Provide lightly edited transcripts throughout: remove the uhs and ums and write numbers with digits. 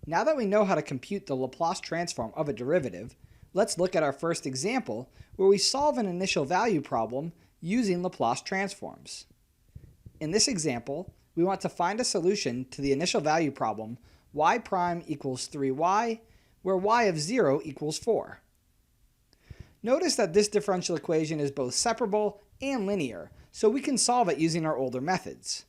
Now that we know how to compute the Laplace transform of a derivative, let's look at our first example where we solve an initial value problem using Laplace transforms. In this example, we want to find a solution to the initial value problem y prime equals 3y, where y of 0 equals 4. Notice that this differential equation is both separable and linear, so we can solve it using our older methods.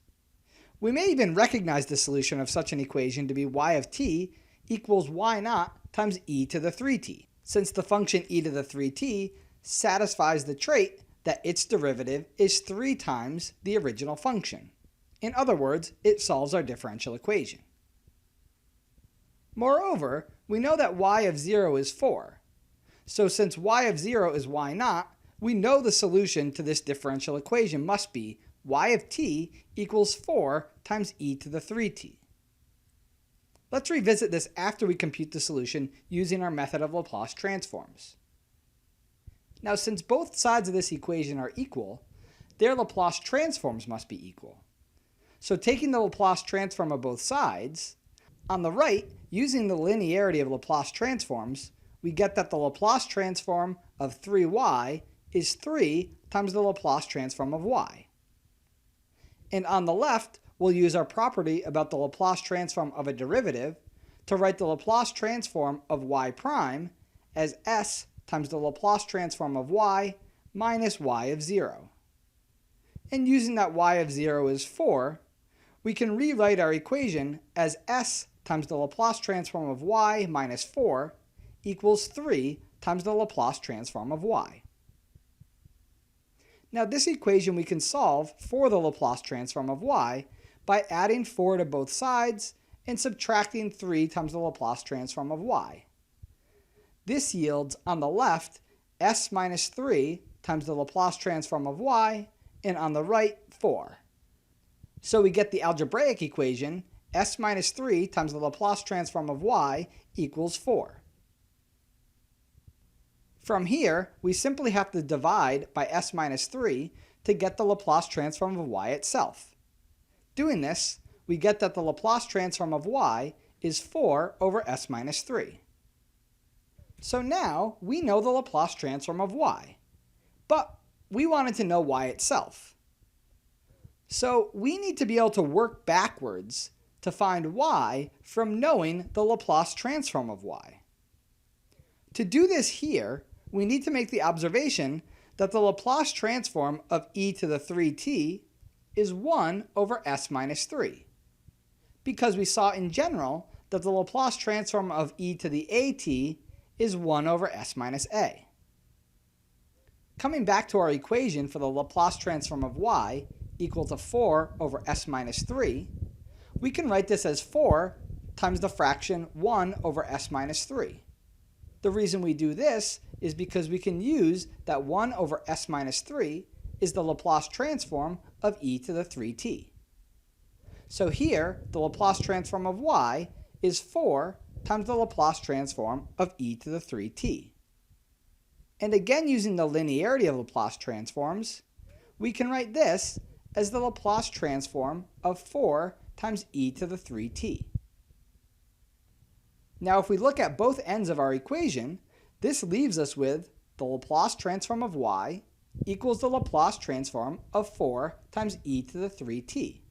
We may even recognize the solution of such an equation to be y of t equals y naught times e to the 3t, since the function e to the 3t satisfies the trait that its derivative is 3 times the original function. In other words, it solves our differential equation. Moreover, we know that y of 0 is 4. So since y of 0 is y naught, we know the solution to this differential equation must be y of t equals 4 times e to the 3t. Let's revisit this after we compute the solution using our method of Laplace transforms. Now, since both sides of this equation are equal, their Laplace transforms must be equal. So taking the Laplace transform of both sides, on the right, using the linearity of Laplace transforms, we get that the Laplace transform of 3y is 3 times the Laplace transform of y. And on the left, we'll use our property about the Laplace transform of a derivative to write the Laplace transform of y prime as s times the Laplace transform of y minus y of 0. And using that y of 0 is 4, we can rewrite our equation as s times the Laplace transform of y minus 4 equals 3 times the Laplace transform of y. Now this equation we can solve for the Laplace transform of y by adding 4 to both sides and subtracting 3 times the Laplace transform of y. This yields, on the left, s minus 3 times the Laplace transform of y, and on the right, 4. So we get the algebraic equation s minus 3 times the Laplace transform of y equals 4. From here, we simply have to divide by s minus 3 to get the Laplace transform of y itself. Doing this, we get that the Laplace transform of y is 4 over s minus 3. So now we know the Laplace transform of y, but we wanted to know y itself. So we need to be able to work backwards to find y from knowing the Laplace transform of y. To do this here, we need to make the observation that the Laplace transform of e to the 3t is 1 over s minus 3, because we saw in general that the Laplace transform of e to the at is 1 over s minus a. Coming back to our equation for the Laplace transform of y equal to 4 over s minus 3, we can write this as 4 times the fraction 1 over s minus 3. The reason we do this is because we can use that 1 over s minus 3 is the Laplace transform of e to the 3t. So here, the Laplace transform of y is 4 times the Laplace transform of e to the 3t. And again, using the linearity of Laplace transforms, we can write this as the Laplace transform of 4 times e to the 3t. Now if we look at both ends of our equation, this leaves us with the Laplace transform of y equals the Laplace transform of 4 times e to the 3t.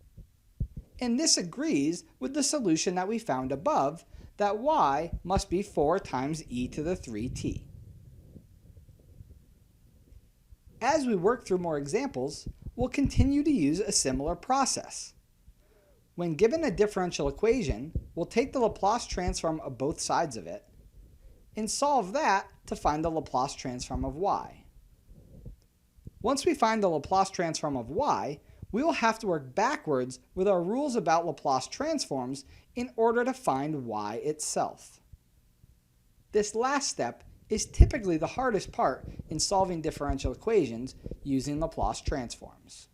And this agrees with the solution that we found above, that y must be 4 times e to the 3t. As we work through more examples, we'll continue to use a similar process. When given a differential equation, we'll take the Laplace transform of both sides of it and solve that to find the Laplace transform of y. Once we find the Laplace transform of y, we will have to work backwards with our rules about Laplace transforms in order to find y itself. This last step is typically the hardest part in solving differential equations using Laplace transforms.